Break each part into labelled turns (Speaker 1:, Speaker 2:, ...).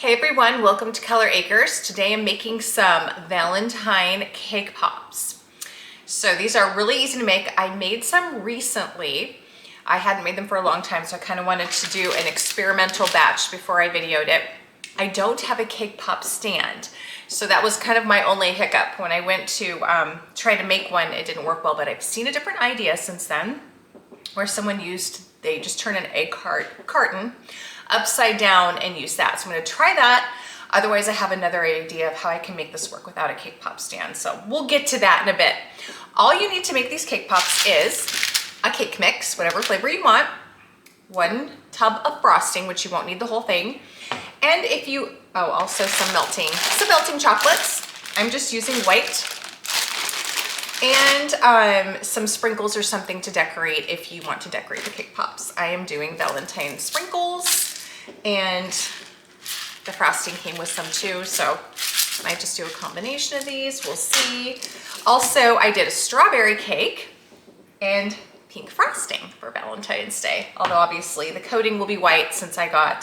Speaker 1: Hey everyone, welcome to Color Acres. Today I'm making some Valentine cake pops. So these are really easy to make. I made some recently. I hadn't made them for a long time, so I kind of wanted to do an experimental batch before I videoed it. I don't have a cake pop stand, so that was kind of my only hiccup. When I went to try to make one, it didn't work well, but I've seen a different idea since then where they just turn an egg carton upside down and use that. So I'm gonna try that. Otherwise, I have another idea of how I can make this work without a cake pop stand. So we'll get to that in a bit. All you need to make these cake pops is a cake mix, whatever flavor you want, 1 tub of frosting, which you won't need the whole thing. And also some melting chocolates. I'm just using white. And some sprinkles or something to decorate if you want to decorate the cake pops. I am doing Valentine sprinkles, and the frosting came with some too, so I might just do a combination of these, we'll see. Also, I did a strawberry cake and pink frosting for Valentine's Day, although obviously the coating will be white since I got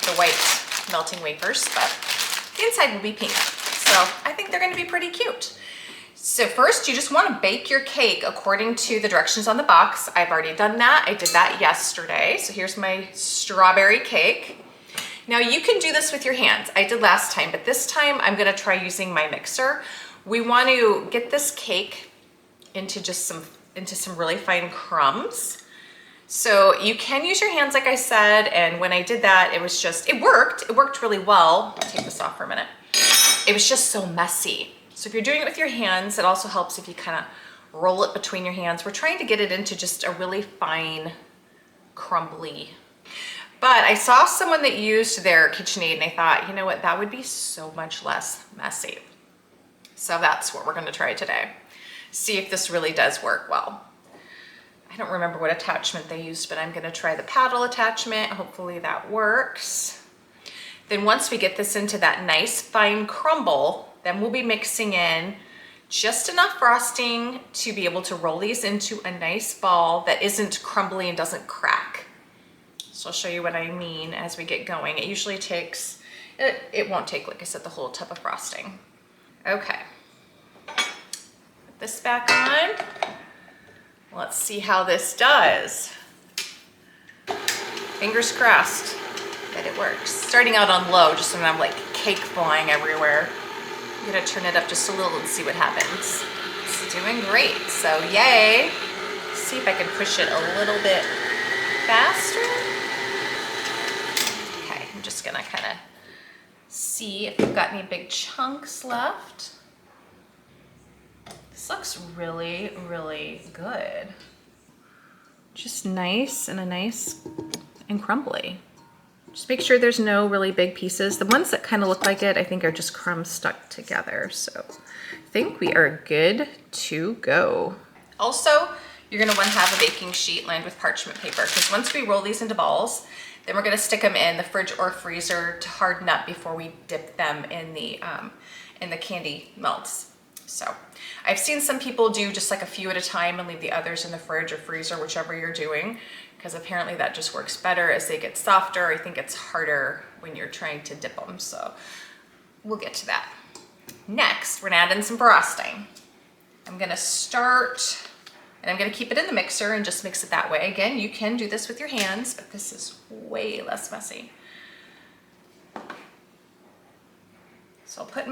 Speaker 1: the white melting wafers, but the inside will be pink. So I think they're gonna be pretty cute. So first, you just want to bake your cake according to the directions on the box. I've already done that. I did that yesterday. So here's my strawberry cake. Now you can do this with your hands. I did last time, but this time I'm going to try using my mixer. We want to get this cake into some really fine crumbs. So you can use your hands, like I said, and when I did that, it worked really well. I'll take this off for a minute. It was just so messy. So if you're doing it with your hands, it also helps if you kind of roll it between your hands. We're trying to get it into just a really fine, crumbly. But I saw someone that used their KitchenAid and I thought, you know what, that would be so much less messy. So that's what we're going to try today. See if this really does work well. I don't remember what attachment they used, but I'm going to try the paddle attachment. Hopefully that works. Then once we get this into that nice fine crumble, then we'll be mixing in just enough frosting to be able to roll these into a nice ball that isn't crumbly and doesn't crack. So I'll show you what I mean as we get going. It usually takes, it won't take, like I said, the whole tub of frosting. Okay, put this back on. Let's see how this does. Fingers crossed that it works. Starting out on low, just when I'm like cake flying everywhere. I'm gonna turn it up just a little and see what happens. It's doing great, so yay. See if I can push it a little bit faster. Okay, I'm just gonna kind of see if we've got any big chunks left. This looks really, really good. Just nice and crumbly. Just make sure there's no really big pieces. The ones that kind of look like it, I think are just crumbs stuck together. So I think we are good to go. Also, you're gonna want to have a baking sheet lined with parchment paper, because once we roll these into balls, then we're gonna stick them in the fridge or freezer to harden up before we dip them in the candy melts. So I've seen some people do just like a few at a time and leave the others in the fridge or freezer, whichever you're doing, because apparently that just works better as they get softer. I think it's harder when you're trying to dip them, so we'll get to that. Next, we're gonna add in some frosting. I'm gonna start, and I'm gonna keep it in the mixer and just mix it that way. Again, you can do this with your hands, but this is way less messy. So I'll put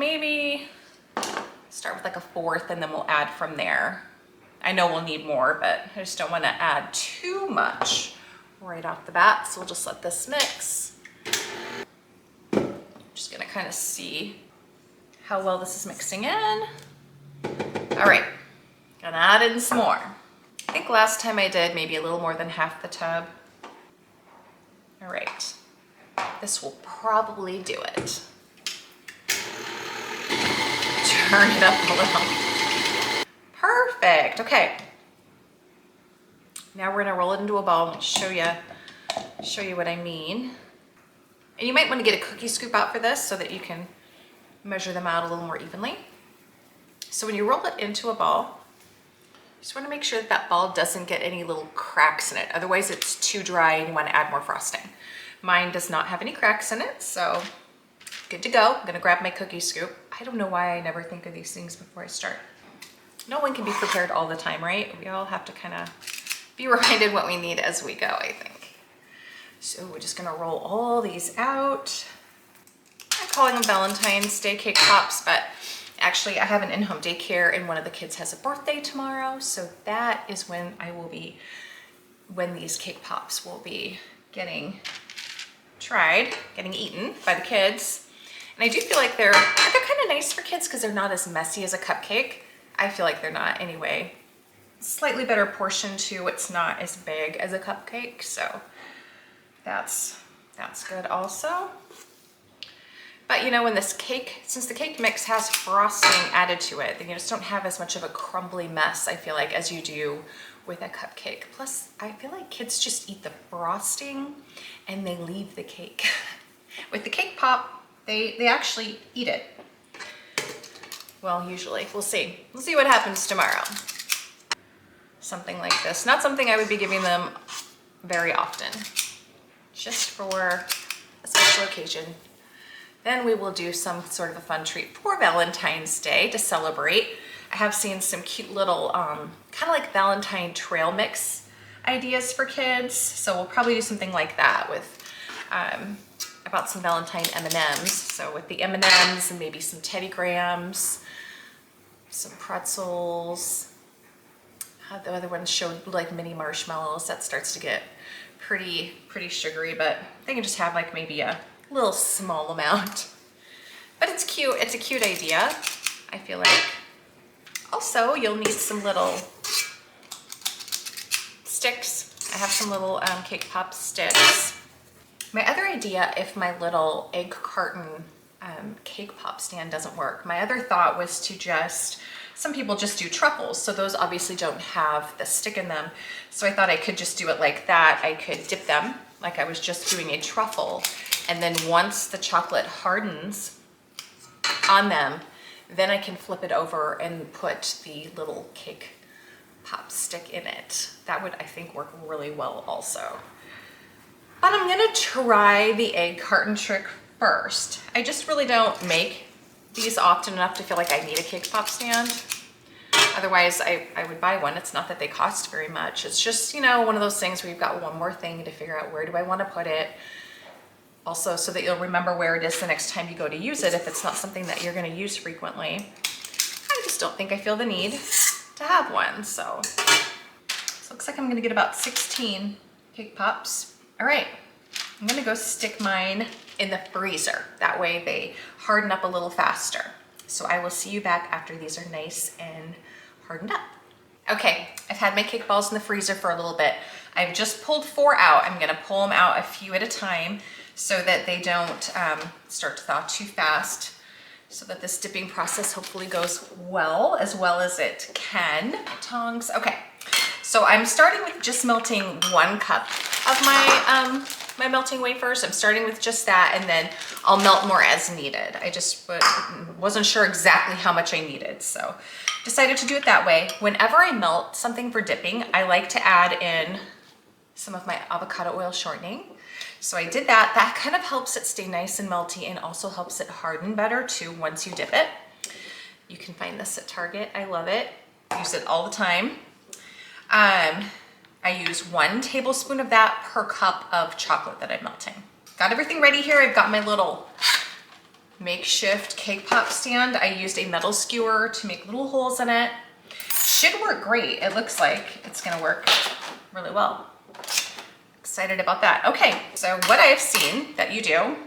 Speaker 1: start with like a 1/4 and then we'll add from there. I know we'll need more, but I just don't want to add too much right off the bat. So we'll just let this mix. Just gonna kind of see how well this is mixing in. All right, gonna add in some more. I think last time I did maybe a little more than half the tub. All right, this will probably do it. Turn it up a little. Perfect, okay. Now we're gonna roll it into a ball and show you what I mean. And you might wanna get a cookie scoop out for this so that you can measure them out a little more evenly. So when you roll it into a ball, you just wanna make sure that that ball doesn't get any little cracks in it. Otherwise it's too dry and you wanna add more frosting. Mine does not have any cracks in it, so good to go. I'm gonna grab my cookie scoop. I don't know why I never think of these things before I start. No one can be prepared all the time, right? We all have to kind of be reminded what we need as we go, I think. So we're just gonna roll all these out. I'm calling them Valentine's Day cake pops, but actually I have an in-home daycare and one of the kids has a birthday tomorrow. So that is when when these cake pops will be getting tried, getting eaten by the kids. And I do feel like they're kind of nice for kids because they're not as messy as a cupcake. I feel like they're not anyway. Slightly better portion too. It's not as big as a cupcake, so that's good also. But you know, when this cake, since the cake mix has frosting added to it, then you just don't have as much of a crumbly mess, I feel like, as you do with a cupcake. Plus, I feel like kids just eat the frosting and they leave the cake. With the cake pop, they actually eat it. Well, usually. We'll see. We'll see what happens tomorrow. Something like this. Not something I would be giving them very often. Just for a special occasion. Then we will do some sort of a fun treat for Valentine's Day to celebrate. I have seen some cute little, kind of like Valentine trail mix ideas for kids. So we'll probably do something like that with, about some Valentine M&Ms. So with the M&Ms and maybe some Teddy Grahams, some pretzels. The other ones showed like mini marshmallows. That starts to get pretty sugary, but they can just have like maybe a little small amount. But it's cute. It's a cute idea, I feel like. Also, you'll need some little sticks. I have some little cake pop sticks. My other idea, if my little egg carton cake pop stand doesn't work, my other thought was to some people just do truffles, so those obviously don't have the stick in them. So I thought I could just do it like that. I could dip them like I was just doing a truffle. And then once the chocolate hardens on them, then I can flip it over and put the little cake pop stick in it. That would, I think, work really well also. But I'm gonna try the egg carton trick first. I just really don't make these often enough to feel like I need a cake pop stand. Otherwise, I would buy one. It's not that they cost very much. It's just, you know, one of those things where you've got one more thing to figure out where do I want to put it. Also, so that you'll remember where it is the next time you go to use it if it's not something that you're going to use frequently. I just don't think I feel the need to have one. So it looks like I'm going to get about 16 cake pops. All right, I'm going to go stick mine in the freezer. That way they harden up a little faster. So I will see you back after these are nice and hardened up. Okay, I've had my cake balls in the freezer for a little bit. I've just pulled 4 out. I'm gonna pull them out a few at a time so that they don't start to thaw too fast, so that this dipping process hopefully goes well as it can. Tongs, okay. So I'm starting with just melting 1 cup of my my melting wafers. I'm starting with just that, and then I'll melt more as needed. I just wasn't sure exactly how much I needed, so decided to do it that way. Whenever I melt something for dipping, I like to add in some of my avocado oil shortening. So I did that. That kind of helps it stay nice and melty and also helps it harden better too once you dip it. You can find this at Target. I love it. Use it all the time. I use 1 tablespoon of that per cup of chocolate that I'm melting. Got everything ready here. I've got my little makeshift cake pop stand. I used a metal skewer to make little holes in it. Should work great. It looks like it's gonna work really well. Excited about that. Okay, so what I have seen that you do,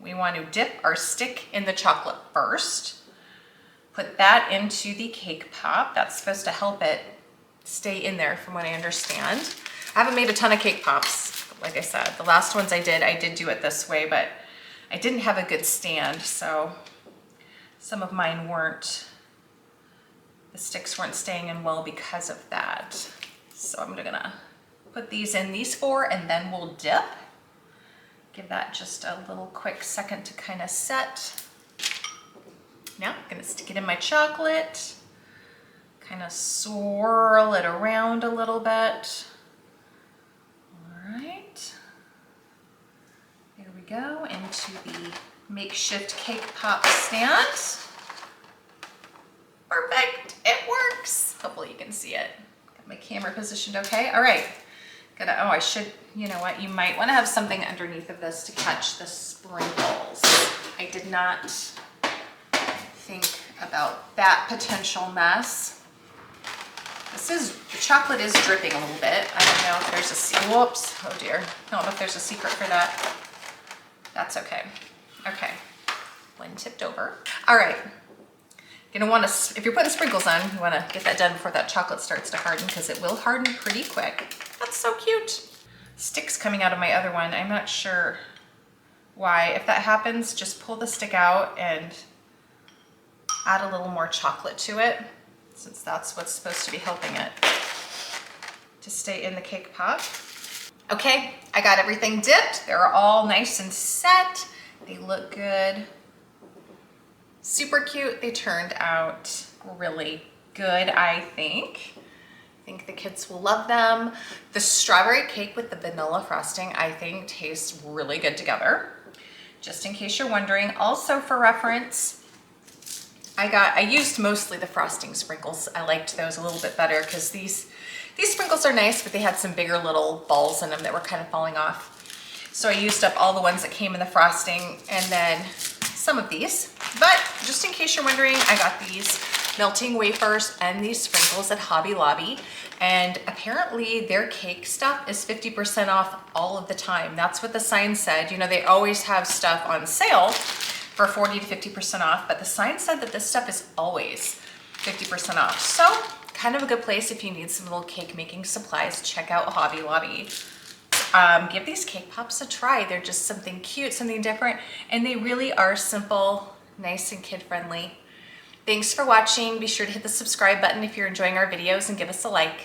Speaker 1: we want to dip our stick in the chocolate first. Put that into the cake pop. That's supposed to help it stay in there from what I understand. I haven't made a ton of cake pops. Like I said, the last ones I did do it this way, but I didn't have a good stand, so some of mine the sticks weren't staying in well because of that. So I'm gonna put these in, these 4, and then we'll dip. Give that just a little quick second to kind of set. Now I'm gonna stick it in my chocolate. Kind of swirl it around a little bit. All right. go into the makeshift cake pop stand. Perfect, it works. Hopefully you can see it. Got my camera positioned okay. All right, I should, you know what? You might want to have something underneath of this to catch the sprinkles. I did not think about that potential mess. The chocolate is dripping a little bit. I don't know if there's whoops, oh dear. I don't know if there's a secret for that. That's okay. Okay, one tipped over. All right, you're gonna wanna, if you're putting sprinkles on, you wanna get that done before that chocolate starts to harden because it will harden pretty quick. That's so cute. Sticks coming out of my other one. I'm not sure why. If that happens, just pull the stick out and add a little more chocolate to it, since that's what's supposed to be helping it to stay in the cake pop. Okay, I got everything dipped. They're all nice and set. They look good. Super cute. They turned out really good, I think. I think the kids will love them. The strawberry cake with the vanilla frosting, I think tastes really good together. Just in case you're wondering. Also for reference, I used mostly the frosting sprinkles. I liked those a little bit better because these sprinkles are nice, but they had some bigger little balls in them that were kind of falling off. So I used up all the ones that came in the frosting and then some of these. But just in case you're wondering, I got these melting wafers and these sprinkles at Hobby Lobby. And apparently their cake stuff is 50% off all of the time. That's what the sign said. You know, they always have stuff on sale for 40 to 50% off, but the sign said that this stuff is always 50% off. So kind of a good place if you need some little cake making supplies, check out Hobby Lobby. Give these cake pops a try. They're just something cute, something different, and they really are simple, nice and kid-friendly. Thanks for watching. Be sure to hit the subscribe button if you're enjoying our videos and give us a like.